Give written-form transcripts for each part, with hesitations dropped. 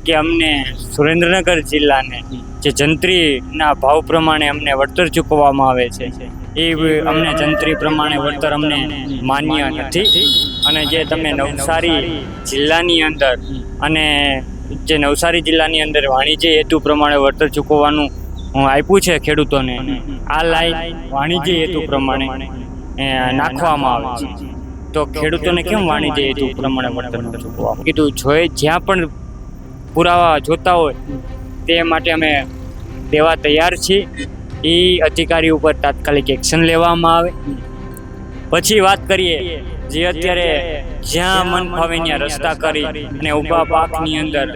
કે અમને સુરેન્દ્રનગર જિલ્લાને જે જંત્રીના ભાવ પ્રમાણે અમને વળતર ચૂકવવામાં આવે છે એ અમને જંત્રી પ્રમાણે વળતર અમને માન્ય નથી. અને જે તમે નવસારી જિલ્લાની અંદર અને જે નવસારી જિલ્લાની અંદર વાણિજ્ય હેતુ પ્રમાણે વળતર ચૂકવવાનું આપ્યું છે ખેડૂતોને, આ લાઈન વાણિજ્ય હેતુ પ્રમાણે નાખવામાં આવે છે. તો ખેડૂતોને કેમ વાણિજ્ય હેતુ પ્રમાણે વળતર ન ચૂકવવામાં કીધું જોઈએ? જ્યાં પણ પુરાવા જોતા હોય તે માટે અમે દેવા તૈયાર છીએ. એ અધિકારી ઉપર તાત્કાલિક એક્શન લેવામાં આવે. પછી વાત કરીએ જે અત્યારે જ્યાં મન ફાવે ત્યાં રસ્તા કરી અને ઊભા પાકની અંદર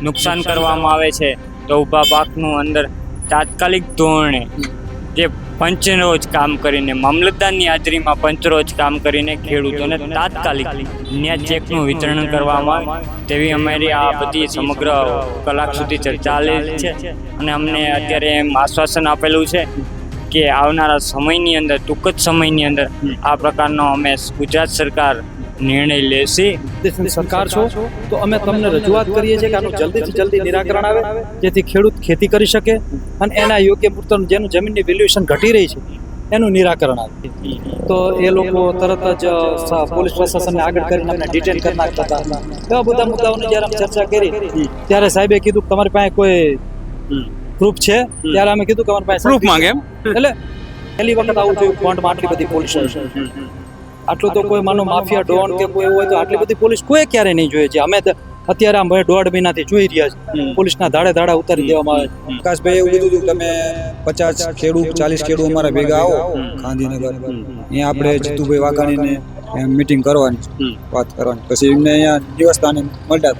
નુકસાન કરવામાં આવે છે, તો ઊભા પાકનું અંદર તાત્કાલિક ધોરણે જે પંચરોજ કામ કરીને, મામલતદારની હાજરીમાં પંચરોજ કામ કરીને ખેડૂતોને તાત્કાલિક ન્યાય ચેકનું વિતરણ કરવામાં આવે તેવી અમારી આ બધી સમગ્ર કલાક સુધી ચર્ચા ચાલે છે. અને અમને અત્યારે એમ આશ્વાસન આપેલું છે કે આવનારા સમયની અંદર, ટૂંક જ સમયની અંદર આ પ્રકારનો અમે ગુજરાત સરકાર નિર્ણય લેશે. સરકાર છો તો અમે તમને રજૂઆત કરીએ છીએ કે આનું જલ્દીથી જલ્દી નિરાકરણ આવે, જેથી ખેડૂત ખેતી કરી શકે અને એના યોગ્ય પૂરતું જેનું જમીનની વેલ્યુએશન ઘટી રહી છે એનું નિરાકરણ આવે. તો એ લોકો તરત જ પોલીસ પ્રશાસનને આગળ કરીને અમને ડિટેન કરી નાખતા હતા. એવા બધા મુદ્દાઓની જ્યારે અમે ચર્ચા કરી ત્યારે સાહેબે કીધું કે તમારી પાસે કોઈ પ્રૂફ છે? ત્યારે અમે કીધું કે અમારી પાસે પ્રૂફ માંગે એમ. એટલે પહેલી વખત આવું જોયું ફોન્ટમાં આટલી બધી પોલીસ. આટલું તો કોઈ માનો માફિયા ડોન કે કોઈ હોય તો આટલી બધી પોલીસ કોઈ ક્યારે નહીં જોઈએ છે. અમે અત્યારે આમ 1.5 મહિનાથી જોઈ રહ્યા છે પોલીસના ધાડા ઉતારી દેવામાં આવે. વિકાસભાઈ એવું કીધું હતું તમે 50 ખેડૂત 40 ખેડૂત અમારા ભેગા આવો ગાંધીનગર, અહીંયા આપણે જીતુભાઈ વાઘાણીને મીટિંગ કરવાની, વાત કરવાની. પછી એમને અહીંયા દિવસસ્થાને મળ્યા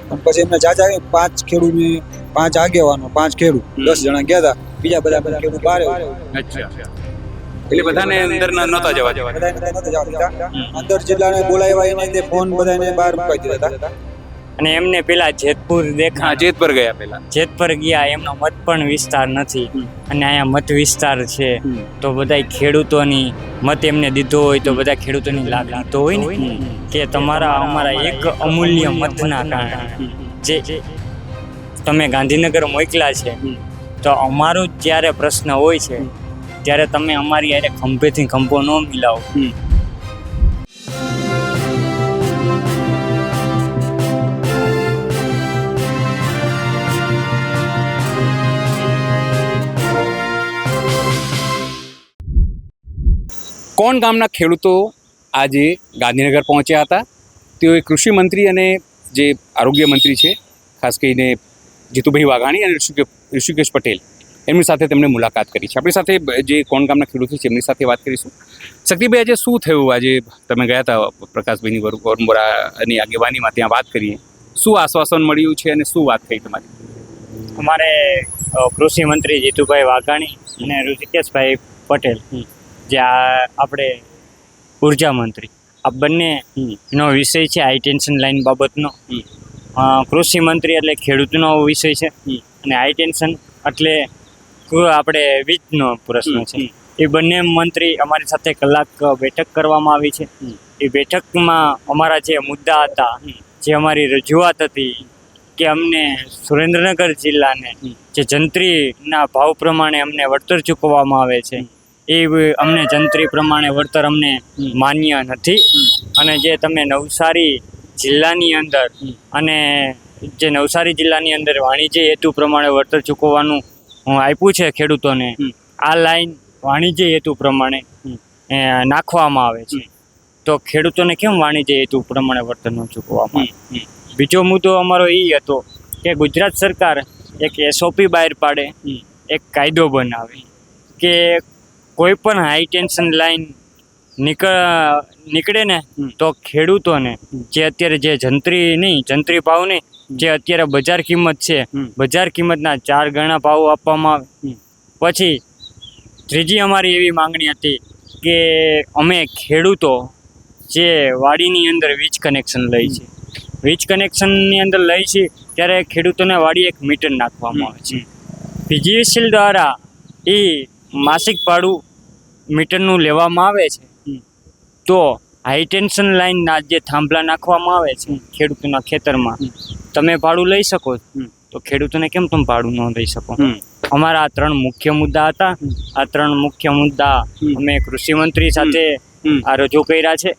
પણ પછી એમને જાજા 5 ખેડૂતની 5 આગેવાનો 5 ખેડૂત 10 જણા ગયા હતા, બીજા બધા ખેડૂત બહાર. એટલે બધાને અંદર નહોતા જવા અંદર જિલ્લાને બોલાવ્યા એને ફોન બધાને બહાર મૂકી દીધા હતા. અને એમને પેલા જેતપુર જેતપુર ગયા, પેલા જેતપુર ગયા, એમનો મત પણ વિસ્તાર નથી અને અહીંયા મત વિસ્તાર છે. તો બધા ખેડૂતોની મત એમને દીધો હોય તો બધા ખેડૂતોની લાગણી તો હોય ને કે અમારા એક અમૂલ્ય મતના કારણે જે તમે ગાંધીનગર મોકલ્યા છે, તો અમારો જ્યારે પ્રશ્ન હોય છે ત્યારે તમે અમારી યારે ખંભેથી ખંભો ન મિલાવો. કોણ ગામના ખેડૂતો આજે ગાંધીનગર પહોંચ્યા હતા. તેઓએ કૃષિ મંત્રી અને જે આરોગ્ય મંત્રી છે, ખાસ કરીને જીતુભાઈ વાઘાણી અને ઋષિકેશ પટેલ, એમની સાથે તેમણે મુલાકાત કરી છે. આપણી સાથે જે કોણ ગામના ખેડૂતો છે એમની સાથે વાત કરીશું. શક્તિભાઈ, આજે શું થયું? આજે તમે ગયા હતા પ્રકાશભાઈની વરમોરાની આગેવાનીમાં, ત્યાં વાત કરીએ. શું આશ્વાસન મળ્યું છે અને શું વાત થઈ તમારી? અમારે કૃષિ મંત્રી જીતુભાઈ વાઘાણી અને ઋષિકેશભાઈ પટેલ, જે આપણે ઉર્જા મંત્રી, આ બંનેનો વિષય છે હાઈ ટેન્શન લાઈન બાબતનો. કૃષિ મંત્રી એટલે ખેડૂતનો વિષય છે અને હાઈ ટેન્શન એટલે આપણે વીજનો પ્રશ્ન છે. એ બંને મંત્રી અમારી સાથે કલાક બેઠક કરવામાં આવી છે. એ બેઠકમાં અમારા જે મુદ્દા હતા, જે અમારી રજૂઆત હતી કે અમને સુરેન્દ્રનગર જિલ્લાને જે જંત્રીના ભાવ પ્રમાણે અમને વળતર ચૂકવવામાં આવે છે એ અમને જંત્રી પ્રમાણે વળતર અમને માન્ય નથી. અને જે તમે નવસારી જિલ્લાની અંદર અને જે નવસારી જિલ્લાની અંદર વાણિજ્ય હેતુ પ્રમાણે વળતર ચૂકવવાનું આપ્યું છે ખેડૂતોને, આ લાઈન વાણિજ્ય હેતુ પ્રમાણે નાખવામાં આવે છે. તો ખેડૂતોને કેમ વાણિજ્ય હેતુ પ્રમાણે વળતર ન ચૂકવવામાં આવે? બીજો મુદ્દો અમારો એ હતો કે ગુજરાત સરકાર એક SOP બહાર પાડે, એક કાયદો બનાવે કે કોઈ પણ હાઈ ટેન્શન લાઈન નીકળે ને તો ખેડૂતોને જે અત્યારે જે જંત્રી ભાવ નહીં, જે અત્યારે બજાર કિંમત છે, બજાર કિંમતના 4 ગણા ભાવ આપવામાં આવે. પછી ત્રીજી અમારી એવી માંગણી હતી કે અમે ખેડૂતો જે વાડીની અંદર વીજ કનેક્શન લઈ છે, વીજ કનેક્શનની અંદર લઈ છે ત્યારે ખેડૂતોને વાડી એક મીટર નાખવામાં આવે છે. PGVCL દ્વારા એ માસિક ભાડું મીટરનું લેવામાં આવે છે. તો હાઈ ટેન્શન લાઈનના જે થાંભલા નાખવામાં આવે છે ખેડૂતોના ખેતરમાં, તમે ભાડું લઈ શકો હમ. તો ખેડૂતોને કેમ તમે ભાડું ન લઈ શકો? હમ. અમારા આ 3 મુખ્ય મુદ્દા હતા. આ 3 મુખ્ય મુદ્દા અમે કૃષિ મંત્રી સાથે આ રજૂ કર્યા છે.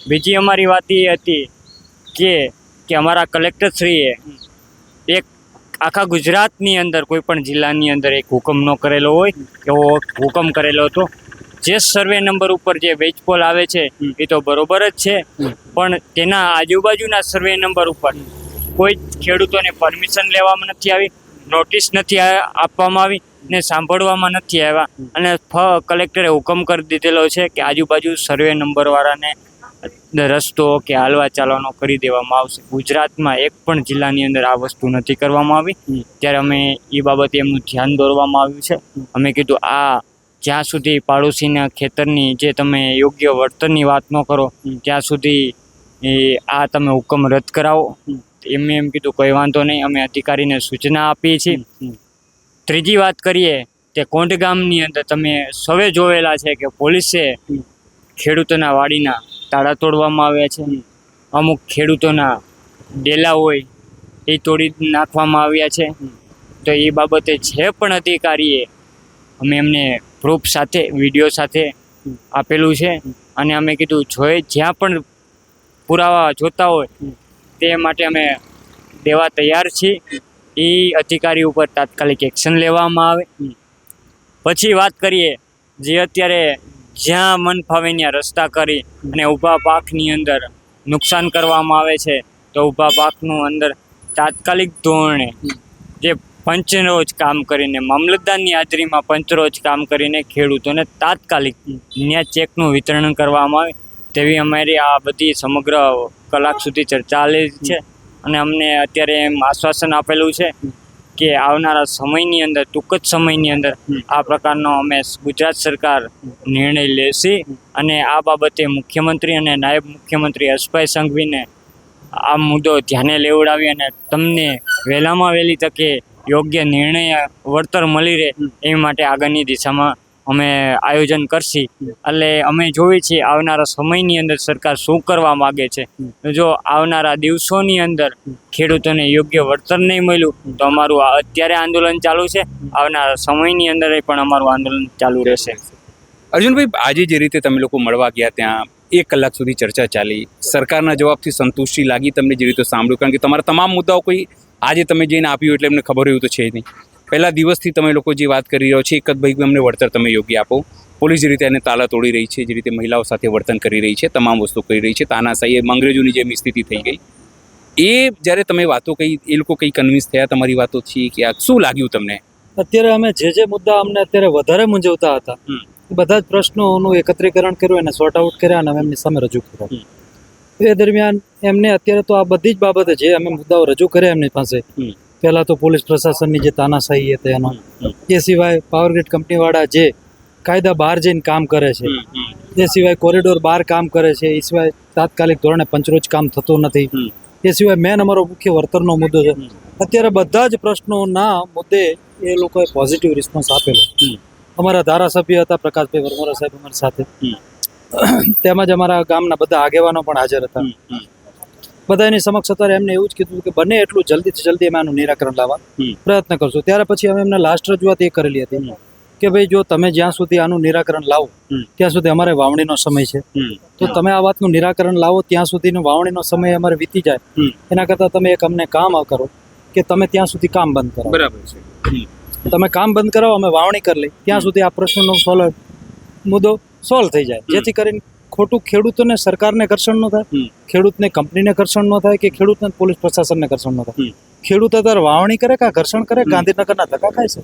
બીજી અમારી વાત એ હતી કે અમારા કલેક્ટરશ્રીએ એક આખા ગુજરાતની અંદર કોઈ પણ જિલ્લાની અંદર એક હુકમ ન કરેલો હોય એવો હુકમ કરેલો હતો. જે સર્વે નંબર ઉપર જે વેચપોલ આવે છે એ તો બરોબર જ છે, પણ તેના આજુબાજુના સર્વે નંબર ઉપર કોઈ ખેડૂતોને પરમિશન લેવામાં નથી આવી, નોટિસ નથી આપવામાં આવી ને સાંભળવામાં નથી આવ્યા. અને કલેક્ટરે હુકમ કરી દીધેલો છે કે આજુબાજુ સર્વે નંબરવાળાને રસ્તો કે હાલવા ચાલવાનો કરી દેવામાં આવશે. ગુજરાતમાં એક પણ જિલ્લાની અંદર આ વસ્તુ નથી કરવામાં આવી. ત્યારે અમે એ બાબતે એમનું ધ્યાન દોરવામાં આવ્યું છે. અમે કીધું આ જ્યાં સુધી પાડોશીના ખેતરની જે તમે યોગ્ય વળતરની વાત ન કરો ત્યાં સુધી આ તમે હુકમ રદ કરાવો. એમ કીધું કોઈ વાંધો નહીં, અમે અધિકારીને સૂચના આપીએ છીએ. ત્રીજી વાત કરીએ તે કોંઢ ગામની અંદર તમે સૌએ જોયેલા છે કે પોલીસે ખેડૂતોના વાડીના તાળા તોડવામાં આવ્યા છે. અમુક ખેડૂતોના ડેલા હોય એ તોડી નાખવામાં આવ્યા છે. તો એ બાબતે જે પણ અધિકારીએ અમે એમને પ્રૂફ સાથે વિડીયો સાથે આપેલું છે. અને અમે કીધું જોઈએ જ્યાં પણ પુરાવા જોતા હોય તે માટે અમે દેવા તૈયાર છીએ. એ અધિકારી ઉપર તાત્કાલિક એક્શન લેવામાં આવે. પછી વાત કરીએ જે અત્યારે જ્યાં મન ફાવે ત્યાં રસ્તા કરી અને ઊભા પાકની અંદર નુકસાન કરવામાં આવે છે, તો ઊભા પાકનું અંદર તાત્કાલિક ધોરણે જે પંચરોજ કામ કરીને મામલતદારની હાજરીમાં પંચરોજ કામ કરીને ખેડૂતોને તાત્કાલિક ત્યાં ચેકનું વિતરણ કરવામાં આવે તેવી અમારી આ બધી સમગ્ર કલાક સુધી ચર્ચા ચાલી છે. અને અમને અત્યારે એમ આશ્વાસન આપેલું છે કે આવનારા સમયની અંદર ટૂંક જ સમયની અંદર આ પ્રકારનો અમે ગુજરાત સરકાર નિર્ણય લેશે. અને આ બાબતે મુખ્યમંત્રી અને નાયબ મુખ્યમંત્રી હર્ષભાઈ સંઘવીને આ મુદ્દો ધ્યાને લેવડાવી અને તમને વહેલામાં વહેલી તકે યોગ્ય નિર્ણય વળતર મળી રહે એ માટે આગળની દિશામાં અમે આયોજન કરશી. એટલે અમે જોઈએ છીએ આવનારા સમયની અંદર સરકાર શું કરવા માગે છે. જો આવનારા દિવસોની અંદર ખેડૂતોને યોગ્ય વળતર નહીં મળ્યું તો અમારું અત્યારે આંદોલન ચાલુ છે, આવનારા સમયની અંદર પણ અમારું આંદોલન ચાલુ રહેશે. અર્જુનભાઈ, આજે જે રીતે તમે લોકો મળવા ગયા ત્યાં 1 કલાક સુધી ચર્ચા ચાલી, સરકારના જવાબથી સંતુષ્ટિ લાગી તમને જે રીતે સાંભળ્યું? કારણ કે તમારા તમામ મુદ્દાઓ કોઈ આજે તમે જઈને આપ્યું એટલે એમને ખબર એવું તો છે નહીં. પહેલા દિવસથી તમે લોકો જે વાત કરી રહ્યો છે એક જ ભાઈ અમને વળતર તમે યોગ્ય આપો. પોલીસ જે રીતે એને તાલા તોડી રહી છે, જે રીતે મહિલાઓ સાથે વર્તન કરી રહી છે, તમામ વસ્તુ કરી રહી છે, તાનાશાહી અંગ્રેજોની જેમ સ્થિતિ થઈ ગઈ. એ જ્યારે તમે વાતો કહી એ લોકો કંઈ કન્વિન્સ થયા તમારી વાતો છે કે આ શું લાગ્યું તમને? અત્યારે અમે જે મુદ્દા અમને અત્યારે વધારે મૂંઝવતા હતા બધા જ પ્રશ્નોનું એકત્રીકરણ કર્યું અને સોર્ટ આઉટ કર્યા અને અમે એમની સામે રજૂ કર્યા. એ દરમિયાન એમને અત્યારે તો આ બધી જ બાબતે જે અમે મુદ્દાઓ રજૂ કર્યા એમની પાસે, પહેલા તો પોલીસ પ્રશાસનની જે તાનાશાહી હતી એનો, એ સિવાય પાવરગ્રીડ કંપનીવાળા જે કાયદા બહાર જઈને કામ કરે છે, એ સિવાય કોરિડોર બહાર કામ કરે છે, એ સિવાય તાત્કાલિક ધોરણે પંચરોજ કામ થતું નથી, એ સિવાય મેન અમારો મુખ્ય વળતરનો મુદ્દો છે. અત્યારે બધા જ પ્રશ્નોના મુદ્દે એ લોકોએ પોઝિટિવ રિસ્પોન્સ આપેલો. અમારા ધારાસભ્ય હતા પ્રકાશભાઈ વરમોરા સાહેબ અમારી સાથે, તેમજ અમારા ગામના બધા આગેવાનો પણ હાજર હતા. બધાની સમક્ષ અત્યારે એમને એવું જ કીધું કે બને એટલું જલ્દીથી જલ્દી અમે આનું નિરાકરણ લાવવા પ્રયત્ન કરશું. ત્યારે પછી અમે એમને લાસ્ટ રજૂઆત એ કરેલી હતી કે ભાઈ જો તમે જ્યાં સુધી આનું નિરાકરણ લાવો ત્યાં સુધી અમારે વાવણીનો સમય છે, તો તમે આ વાતનું નિરાકરણ લાવો ત્યાં સુધીનો વાવણીનો સમય અમારે વીતી જાય, એના કરતાં તમે એક અમને કામ કરો કે તમે ત્યાં સુધી કામ બંધ કરો. બરાબર છે, તમે કામ બંધ કરાવો, અમે વાવણી કરી લઈ, ત્યાં સુધી આ પ્રશ્નનો મુદ્દો સોલ્વ થઈ જાય, જેથી કરીને ખોટું ખેડૂતોને સરકારને ઘર્ષણ ન થાય, ખેડૂતને કંપનીને ઘર્ષણ ન થાય કે ખેડૂતને પોલીસ પ્રશાસનને ઘર્ષણ ન થાય. ખેડૂત અત્યારે વાવણી કરે કે ઘર્ષણ કરે, ગાંધીનગરના ધક્કા ખાય છે.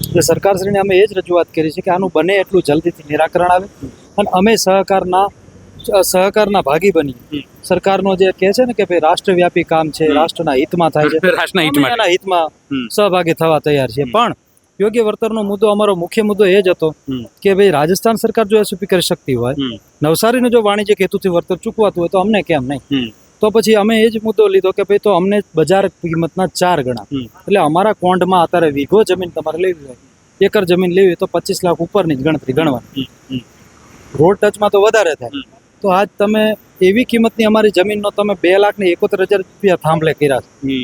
એટલે સરકારશ્રીને અમે એ જ રજૂઆત કરી છે કે આનું બને એટલું જલ્દીથી નિરાકરણ આવે અને અમે સહકારના ભાગી બની. સરકારનો જે કહે છે ને કે ભાઈ રાષ્ટ્રવ્યાપી કામ છે, રાષ્ટ્રના હિતમાં થાય છે, એના હિતમાં સહભાગી થવા તૈયાર છે. પણ યોગ્ય વળતરનો મુદ્દો અમારો મુખ્ય મુદ્દો એ જ હતો કે ભાઈ રાજસ્થાન સરકાર જો એસઓપી કરી શકતી હોય, નવસારીને જો વાણિજ્યક હેતુથી વળતર ચૂકવાતું હોય તો અમને કેમ નહીં? તો પછી અમે એ જ મુદ્દો લીધો કે ભાઈ તો અમને બજાર કિંમતના 4 ગણા, એટલે અમારા કોંઢમાં અત્યારે વીઘો જમીન તમારે લેવી હોય, એકર જમીન લેવી તો 25 લાખ ઉપરની જ ગણતરી ગણવાની. રોડ ટચમાં તો વધારે થાય, તો આજ તમે એવી કિંમતની અમારી જમીનનો તમે 2,71,000 રૂપિયા થાંભલે કર્યા છે.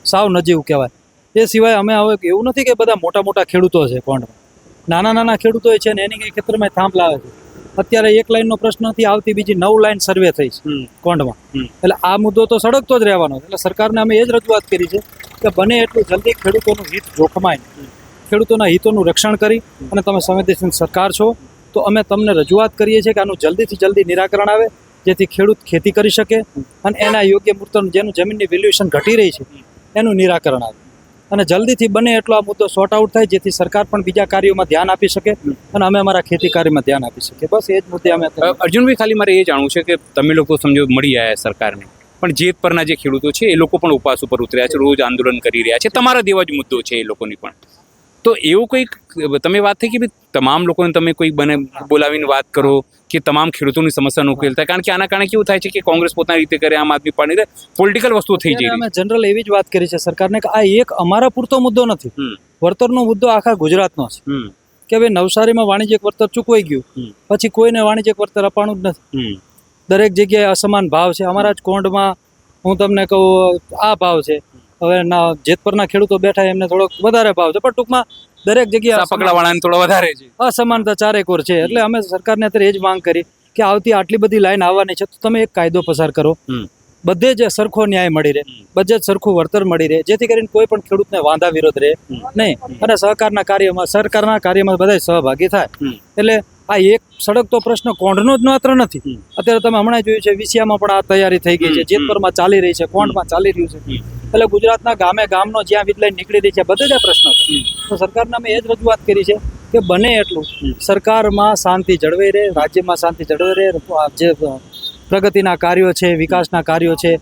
સાવ નજીવું કહેવાય. એ સિવાય અમે હવે એવું નથી કે બધા મોટા મોટા ખેડૂતો છે કોંઢમાં, નાના નાના ખેડૂતો છે ને એની કંઈ ખેતરમાં થાંભલા આવે છે. અત્યારે એક લાઈનનો પ્રશ્ન નથી આવતી, બીજી 9 લાઈન સર્વે થઈ છે કોંઢમાં. એટલે આ મુદ્દો તો સળગતો જ રહેવાનો. એટલે સરકારને અમે એ જ રજૂઆત કરી છે કે બને એટલું જલ્દી ખેડૂતોનું હિત જોખમાય, ખેડૂતોના હિતોનું રક્ષણ કરી અને તમે સંવેદનશીલ સરકાર છો તો અમે તમને રજૂઆત કરીએ છીએ કે આનું જલ્દીથી જલ્દી નિરાકરણ આવે, જેથી ખેડૂત ખેતી કરી શકે અને એના યોગ્ય મૂર્તનું જેનું જમીનની વેલ્યુએશન ઘટી રહી છે એનું નિરાકરણ આવે અને જલ્દીથી બને એટલો આ મુદ્દો સોર્ટ આઉટ થાય, જેથી સરકાર પણ બીજા કાર્યોમાં ધ્યાન આપી શકે અને અમે અમારા ખેતી કાર્યમાં ધ્યાન આપી શકીએ. બસ એ જ મુદ્દે અમે અર્જુનભાઈ, ખાલી મારે એ જાણવું છે કે તમે લોકો સમજો મળી આવ્યા સરકારને, પણ જેતપરના જે ખેડૂતો છે એ લોકો પણ ઉપવાસ ઉપર ઉતર્યા છે, રોજ આંદોલન કરી રહ્યા છે, તમારા જેવા જ મુદ્દો છે એ લોકોની પણ. તો એવું કંઈક તમે વાત થઈ કે ભાઈ તમામ લોકોને તમે કોઈ બોલાવીને વાત કરો કે તમામ ખેડૂતોની સમસ્યાનો ઉકેલ થાય, કારણ કે આના કારણે કેવું થાય છે કે કોંગ્રેસ પોતાની રીતે કરે, આમ આદમી પાર્ટી પોલિટિકલ વસ્તુઓ થઈ જાય. અમે જનરલ એવી જ વાત કરી છે સરકારને કે આ એક અમારા પૂરતો મુદ્દો નથી, વળતરનો મુદ્દો આખા ગુજરાતનો છે કે ભાઈ નવસારીમાં વાણિજ્યક વળતર ચૂકવાઈ ગયું પછી કોઈને વાણિજ્યક વળતર અપાણું જ નથી. દરેક જગ્યાએ અસમાન ભાવ છે. અમારા જ કોંઢમાં હું તમને કહું આ ભાવ છે, હવે જેતપરના ખેડૂતો બેઠા એમને થોડોક વધારે ભાવ છે, પણ ટૂંકમાં દરેક જગ્યાએ પકડાવાળાને થોડો વધારે છે, અસમાનતા ચારેકોર છે. એટલે અમે સરકારને અત્યારે એ જ માંગ કરી કે આવતી આટલી બધી લાઈન આવવાની છે તો તમે એક કાયદો પસાર કરો, બધે જ સરખો ન્યાય મળી રહે, બધે જ સરખું વળતર મળી રહે, જેથી કરીને કોઈ પણ ખેડૂતને વાંધા વિરોધ રહે નહીં અને સરકારના કાર્યમાં બધા સહભાગી થાય. એટલે આ એક સળગતો પ્રશ્ન કોંઢનો જ માત્ર નથી. અત્યારે તમે હમણાં જોયું છે વિસિયામાં પણ આ તૈયારી થઈ ગઈ છે, જેતપરમાં ચાલી રહી છે, કોંઢમાં ચાલી રહ્યું છે. એટલે ગુજરાતના ગામે ગામનો જ્યાં વીજ લાઈન નીકળી રહી છે બધે જ આ પ્રશ્ન છે. તો સરકારને અમે એ જ રજૂઆત કરી છે કે બને એટલું સરકારમાં શાંતિ જળવાઈ રહે, રાજ્યમાં શાંતિ જળવાઈ રહે, જે પ્રગતિના કાર્યો છે, વિકાસના કાર્યો છે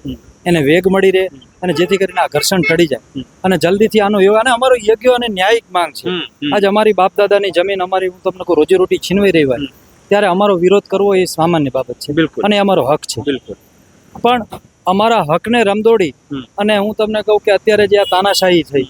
એને વેગ મળી રહે અને જેથી કરીને આ ઘર્ષણ ટળી જાય અને જલ્દીથી આનો અને અમારો યોગ્ય અને ન્યાયિક માંગ છે. આજ અમારી બાપ દાદાની જમીન અમારી હું તમને કહું રોજીરોટી છીનવાઈ રહી હોય ત્યારે અમારો વિરોધ કરવો એ સામાન્ય બાબત છે અને અમારો હક છે. પણ અમારા હકને રમદોડી અને હું તમને કહું કે અત્યારે જે આ તાનાશાહી થઈ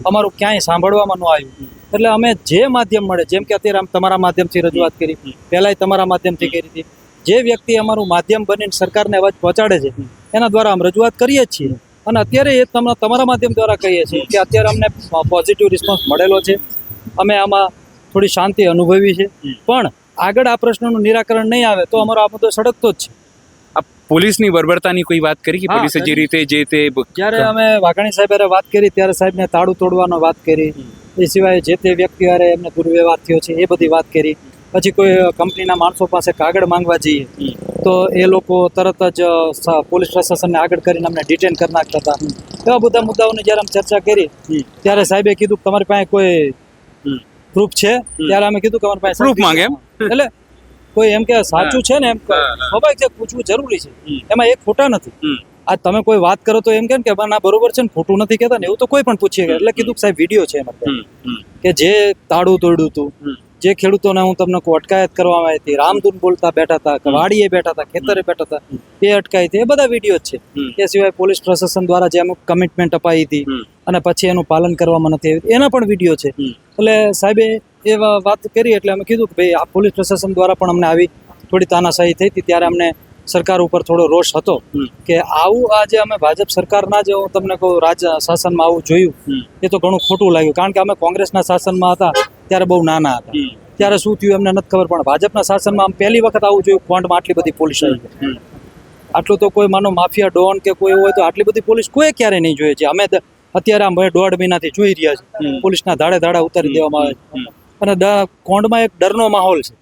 અમારું ક્યાંય સાંભળવામાં ન આવ્યું, એટલે અમે જે માધ્યમ મળે, જેમ કે અત્યારે આમ તમારા માધ્યમથી રજૂઆત કરી, પહેલાંય તમારા માધ્યમથી કરી હતી, જે વ્યક્તિ અમારું માધ્યમ બનીને સરકારને અવાજ પહોંચાડે છે એના દ્વારા અમે રજૂઆત કરીએ જ છીએ અને અત્યારે એ તમારા માધ્યમ દ્વારા કહીએ છીએ કે અત્યારે અમને પોઝિટિવ રિસ્પોન્સ મળેલો છે, અમે આમાં થોડી શાંતિ અનુભવી છે. પણ આગળ આ પ્રશ્નનું નિરાકરણ નહીં આવે તો અમારો આ મુદ્દો સળગતો જ છે. પોલીસની બર્બરતાની કોઈ વાત કરી કે પોલીસે જે રીતે જ્યારે અમે વાઘાણી સાહેબ વાત કરી ત્યારે સાહેબને તાળું તોડવાનો વાત કરી, એ સિવાય જે તે વ્યક્તિ હારે એમને દુર્વ્યવહાર થયો છે એ બધી વાત કરી. પછી કોઈ કંપનીના માણસો પાસે કાગળ માંગવા જઈએ તો એ લોકો તરત જ પોલીસ પ્રશાસનને આગળ કરીને અમને ડિટેન કરી નાખતા હતા. એવા બધા મુદ્દાઓની જ્યારે અમે ચર્ચા કરી ત્યારે સાહેબે કીધું કે તમારી પાસે કોઈ પ્રૂફ છે? ત્યારે અમે કીધું કે અમારી પાસે પ્રૂફ માંગે, એટલે કોઈ એમ કે સાચું છે ને એમ સ્વાભાવિક છે, પૂછવું જરૂરી છે, એમાં એક ખોટા નથી. આજ તમે કોઈ વાત કરો તો એમ કે ના બરોબર છે ને ખોટું નથી કહેતા ને, એવું તો કોઈ પણ પૂછીએ. એટલે કીધું સાહેબ વિડીયો છે એમાં કે જે તાળું તોડ્યું હતું, જે ખેડૂતોને હું તમને અટકાયત કરવામાં આવી હતી, રામધૂન બોલતા બેઠા હતા, વાડીએ બેઠા હતા, ખેતરે બેઠા હતા, એ અટકાઈ હતી, એ બધા વિડીયો જ છે. એ સિવાય પોલીસ પ્રશાસન દ્વારા જે અમુક કમિટમેન્ટ અપાઈ હતી અને પછી એનું પાલન કરવામાં નથી આવ્યું એના પણ વિડીયો છે. એટલે સાહેબે એ વાત કરી એટલે અમે કીધું કે ભાઈ આ પોલીસ પ્રશાસન દ્વારા પણ અમને આવી થોડી તાનાશાહી થઈ હતી, ત્યારે અમને સરકાર ઉપર થોડો રોષ હતો કે આવું આજે અમે ભાજપ સરકારના જે હું તમને કહું રાજ્ય શાસનમાં આવું જોયું એ તો ઘણું ખોટું લાગ્યું. કારણ કે અમે કોંગ્રેસના શાસનમાં હતા ત્યારે બહુ નાના હતા, ત્યારે શું થયું એમને નથી ખબર, પણ ભાજપના શાસનમાં આમ પહેલી વખત આવું જોયું કોંઢમાં આટલી બધી પોલીસ આવી. આટલું તો કોઈ માનો માફિયા ડોન કે કોઈ હોય તો આટલી બધી પોલીસ કોઈ ક્યારેય નહીં જોઈએ છે. અમે અત્યારે આમ 1.5 મહિનાથી જોઈ રહ્યા છે પોલીસના ધાડે ધાડા ઉતારી દેવામાં આવે છે અને કોંઢમાં એક ડરનો માહોલ છે.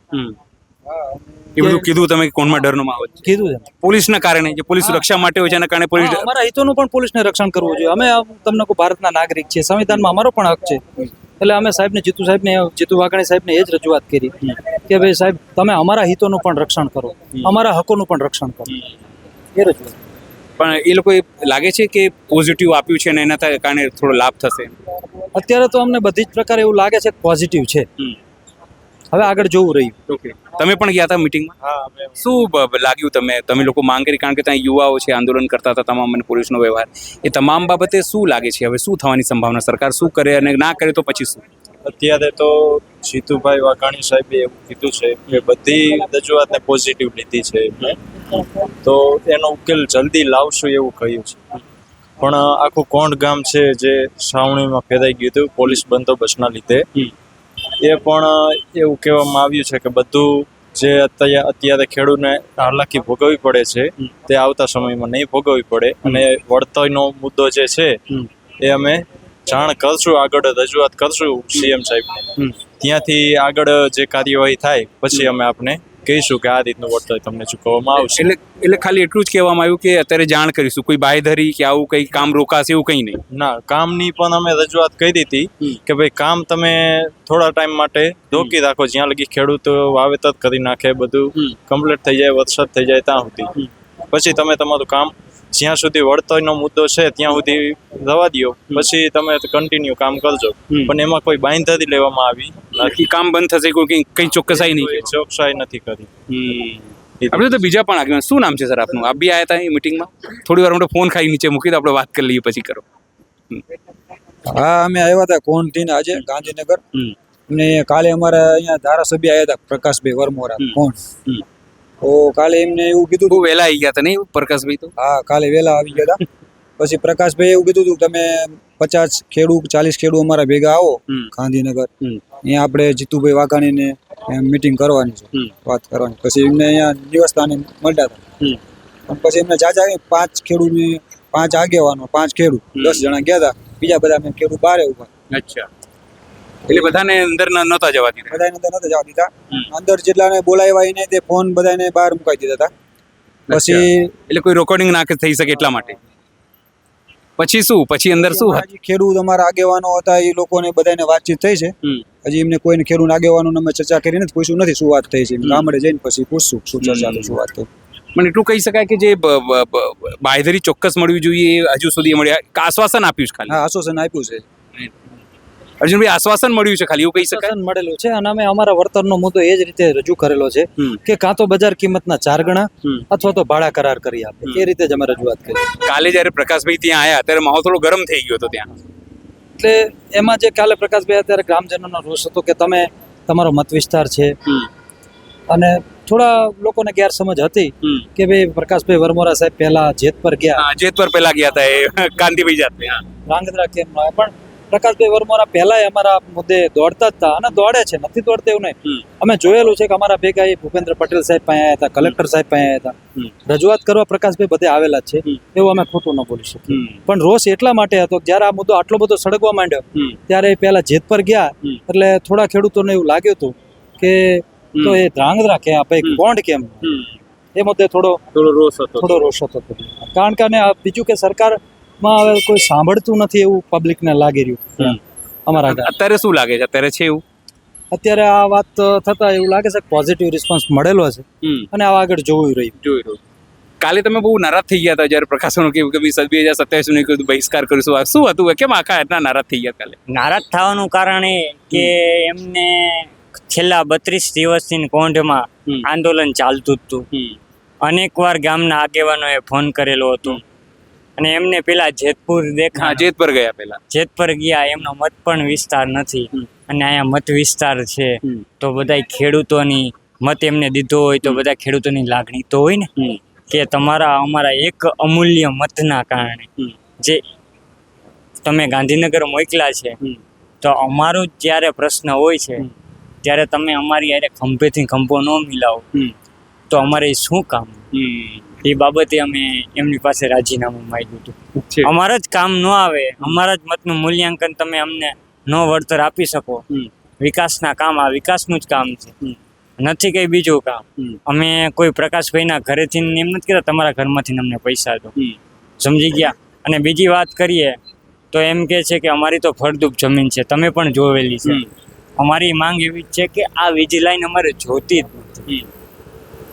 એ બધું કીધું તમે કોંઢમાં ડરનો માહોલ કીધું છે પોલીસના કારણે, જે પોલીસ સુરક્ષા માટે હોય છે એના કારણે પોલીસ અમારા હિતોનું પણ પોલીસને રક્ષણ કરવું જોઈએ. અમે તમને કોઈ ભારતના નાગરિક છીએ, સંવિધાનમાં અમારો પણ હક છે. એટલે અમે જીતુ વાઘાણી સાહેબને એ જ રજૂઆત કરી કે ભાઈ સાહેબ તમે અમારા હિતોનું પણ રક્ષણ કરો, અમારા હકોનું પણ રક્ષણ કરો, એ રજૂઆત. પણ એ લોકો લાગે છે કે પોઝિટિવ આપ્યું છે અને એના કારણે થોડો લાભ થશે. અત્યારે તો અમને બધી જ પ્રકારે એવું લાગે છે કે પોઝિટિવ છે, હવે આગળ જોવું રહ્યું. ઓકે, તમે પણ ગયા હતા મીટિંગમાં, શું લાગ્યું તમે લોકો માંગ કરી? કારણ કે ત્યાં યુવાઓ છે, આંદોલન કરતા હતા તમામ અને પોલીસનો વ્યવહાર, એ તમામ બાબતે શું લાગે છે હવે શું થવાની સંભાવના? સરકાર શું કરે અને ના કરે તો પછી શું? અત્યારે તો જીતુભાઈ વાઘાણી સાહેબે એવું કીધું છે કે બધી રજૂઆતને પોઝિટિવ લીધી છે એમને, તો એનો ઉકેલ જલ્દી લાવશું એવું કહ્યું છે. પણ આખું કોંઢ ગામ છે જે છાવણીમાં ફેરાઈ ગયું હતું પોલીસ બંદોબસ્તના લીધે, એ પણ એવું કહેવામાં આવ્યું છે કે બધું જે અત્યારે ખેડૂતને હાલાકી ભોગવવી પડે છે તે આવતા સમયમાં નહીં ભોગવવી પડે, અને વળતરનો મુદ્દો જે છે એ અમે જાણ કરશું, આગળ રજૂઆત કરશું સીએમ સાહેબને. ત્યાંથી આગળ જે કાર્યવાહી થાય પછી અમે આપને કહીશું કે આ રીતનું વળતર તમને ચૂકવવામાં આવશે. એટલે ખાલી એટલું જ કહેવામાં આવ્યું કે અત્યારે જાણ કરીશું, કોઈ બાંયધરી કે આવું કંઈ કામ રોકાશે એવું કંઈ નહીં. ના, કામની પણ અમે રજૂઆત કરી હતી કે ભાઈ કામ તમે થોડા ટાઈમ માટે રોકી રાખો, જ્યાં લગી ખેડૂતો વાવેતર કરી નાખે, બધું કમ્પ્લીટ થઈ જાય, વરસાદ થઈ જાય ત્યાં સુધી, પછી તમે તમારું કામ જ્યાં સુધી વળતરનો મુદ્દો છે ત્યાં સુધી રવા દો, પછી તમે કન્ટિન્યુ કામ કરજો. પણ એમાં કોઈ બાંયધરી લેવામાં આવી બાકી કામ બંધ થશે કોઈ કંઈ ચોક્કસાઈ નહીં, કોઈ ચોકસાઈ નથી કરી. આપણે તો બીજા પણ આગળ શું નામ છે સર આપનું? આપ બી આવ્યા હતા એ મિટિંગમાં? થોડી વાર આપણે ફોન ખાઈ નીચે મૂકી તો આપણે વાત કરી લઈએ પછી કરો. હા, અમે આવ્યા હતા કોણથી આજે ગાંધીનગર, અને કાલે અમારા અહીંયા ધારાસભ્ય આવ્યા હતા પ્રકાશભાઈ વરમોરા કોણ, તો કાલે એમને એવું કીધું બહુ વહેલા આવી ગયા હતા નહીં પ્રકાશભાઈ? તો હા, કાલે વહેલા આવી ગયા હતા. પછી પ્રકાશભાઈ એવું કીધું હતું તમે 50 ખેડૂત 40 ખેડૂત અમારા ભેગા આવો ગાંધીનગર, અહીંયા આપણે જીતુભાઈ વાઘાણીને મીટિંગ કરવાની છે, વાત કરવાની. પછી એમને અહીંયા નિવાસસ્થાને મળ્યા હતા, પણ પછી એમને જાજા 5 ખેડૂતની 5 આગેવાનો 5 ખેડૂત 10 જણા ગયા હતા, બીજા બધા અમે ખેડૂત બહાર ઉભા. અચ્છા, એટલે બધાને અંદર નહોતા જવા દીધા? બધાને અંદર નહોતા જવા દીધા, અંદર જેટલાને બોલાવ્યા એને તે ફોન બધાને બહાર મુકાઈ દીધા હતા. પછી એટલે કોઈ રેકોર્ડિંગ ના થઈ શકે એટલા માટે. પછી શું, પછી અંદર શું? હજી ખેડૂત અમારા આગેવાનો હતા એ લોકોને બધાને વાતચીત થઈ છે, હજી એમને કોઈને ખેડૂત આગેવાનો અમે ચર્ચા કરી નથી, પૂછ્યું નથી શું વાત થઈ છે. ગામડે જઈને પછી પૂછશું શું ચર્ચા થઈ, શું વાત થઈ. મને એટલું કહી શકાય કે જે બાંયધરી ચોક્કસ મળવી જોઈએ એ હજુ સુધી મળ્યા, આશ્વાસન આપ્યું છે ખાલી? હા, આશ્વાસન આપ્યું છે અર્જુનભાઈ, આશ્વાસન મળ્યું છે ખાલી, એવું કહી શકાય? આશ્વાસન મળેલું છે, અને અમે અમારા વળતરનો મુદ્દો એ જ રીતે રજૂ કરેલો છે કે કાં તો બજાર કિંમતના 4 ગણા અથવા તો ભાડા કરાર કરી આપે, એ રીતે જ અમે રજૂઆત કરી. કાલે જ્યારે પ્રકાશભાઈ ત્યાં આવ્યા ત્યારે માહોલ થોડો ગરમ થઈ ગયો હતો ત્યાં, એટલે એમાં જે કાલે પ્રકાશભાઈ અત્યારે ગ્રામજનોનો રોષ હતો કે તમે તમારો મત વિસ્તાર છે, અને થોડા લોકોને ગેરસમજ હતી કે ભાઈ પ્રકાશભાઈ વરમોરા સાહેબ પહેલા જેતપર ગયા, જેતપર પહેલા ગયા હતા એ કાંતિભાઈ જાતે, રાંગધ્રા કેમ ન આવ્યા, પણ પ્રકાશભાઈ વરમોરા પહેલા અમારા મુદ્દે દોડતા જ હતા, અને દોડે છે, નથી દોડતા એવું નહીં. અમે જોયેલું છે કે અમારા ભેગા એ ભૂપેન્દ્ર પટેલ સાહેબ પાસે આવ્યા હતા, કલેક્ટર સાહેબ પાસે આવ્યા હતા, રજૂઆત કરવા પ્રકાશભાઈ બધે આવેલા જ છે, એવું અમે ખોટું ન બોલી શકીએ. પણ રોષ એટલા માટે હતો કે જ્યારે આ મુદ્દો આટલો બધો સળગવા માંડ્યો ત્યારે પહેલા જેતપર ગયા, એટલે થોડા ખેડૂતોને એવું લાગ્યું હતું કે તો એ ધ્રાંગધ્રા કે ભાઈ કોંડ કેમ, એ મુદ્દે થોડો રોષ હતો. કારણ કે બીજું કે સરકારમાં હવે કોઈ સાંભળતું નથી એવું પબ્લિકને લાગી રહ્યું અમારા ગામ. અત્યારે શું લાગે છે, અત્યારે છે એવું? અત્યારે આ વાત થતા એવું લાગે છે કે પોઝિટિવ રિસ્પોન્સ મળેલો છે, અને આ આગળ જોઈ રહ્યું. કાલે તમે બહુ નારાજ થઈ ગયા હતા જ્યારે પ્રકાશનો કહ્યું કે 2027 ની કીધું બહિષ્કાર કરીશું, શું હતું, કેમ આખા એટલા નારાજ થઈ ગયા કાલે? નારાજ થવાનું કારણ એ કે એમને છેલ્લા 32 દિવસથી કોંઢમાં આંદોલન ચાલતું જ હતું. અનેકવાર ગામના આગેવાનોએ ફોન કરેલો હતો, અને એમને પેલા જેતપુર જેતપર ગયા, પેલા જેતપર ગયા, એમનો મત પણ વિસ્તાર નથી, અને અહીંયા મત વિસ્તાર છે તો બધા ખેડૂતોની મત એમને દીધો હોય તો બધા ખેડૂતોની લાગણી તો હોય ને કે અમારા એક અમૂલ્ય મતના કારણે જે તમે ગાંધીનગર મોકલ્યા છે, તો અમારો જ્યારે પ્રશ્ન હોય છે ત્યારે તમે અમારી યારે ખંભેથી ખંભો ન મિલાવો તો અમારે શું કામ? એ બાબતે અમે એમની પાસે રાજીનામું માંગ્યું હતું. અમારા જ કામ ન આવે, અમારા જ મતનું મૂલ્યાંકન તમે અમને ન વળતર આપી શકો, વિકાસના કામ આ વિકાસનું જ કામ છે, નથી કઈ બીજું કામ. અમે કોઈ પ્રકાશભાઈના ઘરેથી એમ નથી કહેતા તમારા ઘરમાંથી અમને પૈસા દો, સમજી ગયા. અને બીજી વાત કરીએ તો એમ કે છે કે અમારી તો ફળદ્રુપ જમીન છે, તમે પણ જોવેલી છે. અમારી માંગ એવી છે કે આ વીજ લાઈન અમારે જોતી જ નથી.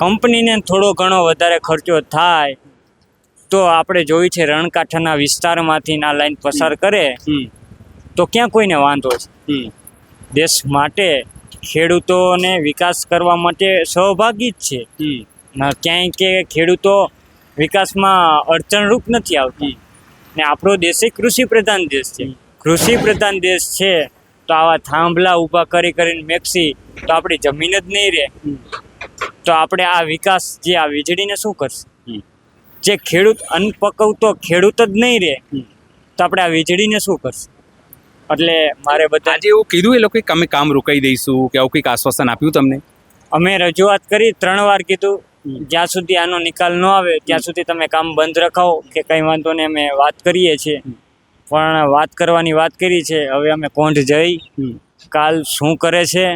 કંપનીને થોડો ઘણો વધારે ખર્ચો થાય તો આપણે જોયું છે રણકાંઠાના વિસ્તારમાંથી આ લાઈન પસાર કરે તો ક્યાં કોઈને વાંધો છે. દેશ માટે ખેડૂતોને વિકાસ કરવા માટે સહભાગી જ છે, ક્યાંય કે ખેડૂતો વિકાસમાં અડચણરૂપ નથી આવતી. ને આપણો દેશ એ કૃષિ પ્રધાન દેશ છે. કૃષિ પ્રધાન દેશ છે તો આવા થાંભલા ઊભા કરી કરીને મેક્સી તો આપણી જમીન જ નહીં રહે. તો આપણે આ વિકાસ જે આ વીજળીને શું કરશે? જે ખેડૂત અન્ન પકવતો ખેડૂત જ નહીં રહે તો આપણે આ વીજળીને શું કરશે? એટલે મારે બધા આજે એવું કીધું એ લોકોએ કે અમે કામ રોકાઈ દઈશું કે આવું કંઈક આશ્વાસન આપ્યું તમને? અમે રજૂઆત કરી 3 વાર કીધું જ્યાં સુધી આનો નિકાલ ન આવે ત્યાં સુધી તમે કામ બંધ રખાવો કે કંઈ વાંધો નહીં, અમે વાત કરીએ છીએ. પણ વાત કરવાની વાત કરી છે, હવે અમે કોંઢ જઈ કાલ શું કરે છે,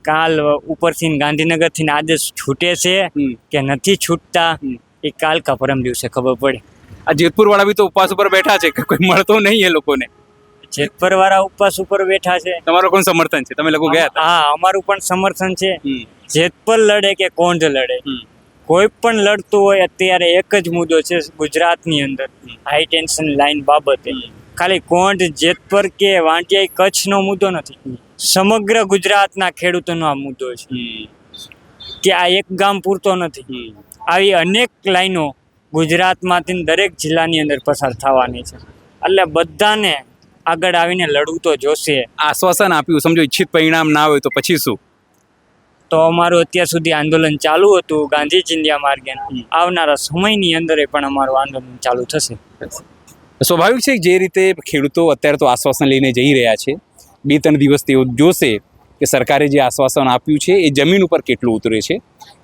કાલ ઉપરથી ગાંધીનગરથી આદેશ છૂટે છે કે નથી છૂટતા એ કાલ કા પરમ દિવસે ખબર પડે. આ જેતપુર વાળા બી તો ઉપવાસ ઉપર બેઠા છે કે કોઈ મળતો નહીં એ લોકોને. જેતપુર વાળા ઉપવાસ ઉપર બેઠા છે. તમારો કોણ સમર્થન છે? તમે લોકો ગયા હતા? હા, અમારું પણ સમર્થન છે. જેતપુર લડે કે કોંઢ લડે, કોઈ પણ લડતું હોય અત્યારે એક જ મુદ્દો છે ગુજરાતની અંદર હાઈ ટેન્શન લાઈન બાબતે. ખાલી કોંઢ, જેતપુર કે વાંટિયા કચ્છનો મુદ્દો નથી, સમગ્ર ગુજરાતના ખેડૂતોનો આ મુદ્દો છે કે આ એક ગામ પૂરતો નથી. આવી અનેક લાઈનો ગુજરાતમાંથી દરેક જિલ્લાની અંદર પસાર થવાની છે. એટલે બધાને આગળ આવીને લડવું તો જોશે. આશ્વાસન આપ્યું, સમજો ઈચ્છિત પરિણામ ના હોય તો પછી શું? તો અમારું અત્યાર સુધી આંદોલન ચાલુ હતું ગાંધી ચિંધ્યા માર્ગે. આવનારા સમયની અંદર પણ અમારું આંદોલન ચાલુ થશે. સ્વાભાવિક છે જે રીતે ખેડૂતો અત્યારે તો આશ્વાસન લઈને જઈ રહ્યા છે, 2-3 દિવસ તેઓ જોશે કે સરકારે જે આશ્વાસન આપ્યું છે એ જમીન ઉપર કેટલું ઉતરે છે.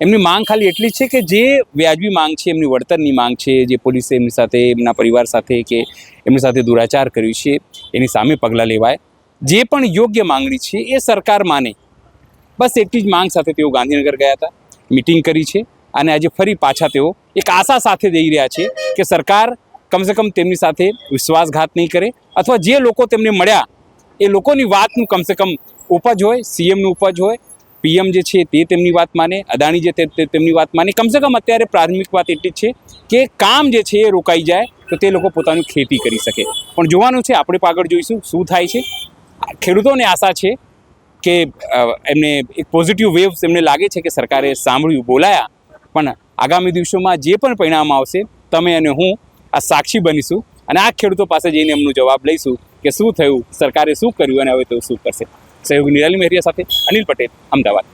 એમની માંગ ખાલી એટલી જ છે કે જે વ્યાજબી માંગ છે, એમની વળતરની માંગ છે, જે પોલીસે એમની સાથે, એમના પરિવાર સાથે કે એમની સાથે દુરાચાર કર્યું છે એની સામે પગલાં લેવાય. જે પણ યોગ્ય માંગણી છે એ સરકાર માને, બસ એટલી જ માંગ સાથે તેઓ ગાંધીનગર ગયા હતા, મિટિંગ કરી છે અને આજે ફરી પાછા તેઓ એક આશા સાથે જઈ રહ્યા છે કે સરકાર કમસે કમ તેમની સાથે વિશ્વાસઘાત નહીં કરે, અથવા જે લોકો તેમને મળ્યા એ લોકોની વાતનું કમસે કમ ઉપજ હોય, સીએમનું ઉપજ હોય, પીએમ જે છે તે તેમની વાત માને, અદાણી જે તેમની વાત માને. કમસે કમ અત્યારે પ્રાથમિક વાત એટલી જ છે કે કામ જે છે એ રોકાઈ જાય તો તે લોકો પોતાની ખેતી કરી શકે. પણ જોવાનું છે, આપણે આગળ જોઈશું શું થાય છે. ખેડૂતોને આશા છે કે એમને એક પોઝિટિવ વેવ્સ એમને લાગે છે કે સરકારે સાંભળ્યું, બોલાયા. પણ આગામી દિવસોમાં જે પણ પરિણામ આવશે તમે અને હું આ સાક્ષી બનીશું અને આ ખેડૂતો પાસે જઈને એમનો જવાબ લઈશું કે શું થયું, સરકારે શું કર્યું અને હવે તેઓ શું કરશે. સહયોગી નિરાલી મહેરિયા સાથે અનિલ પટેલ, અમદાવાદ.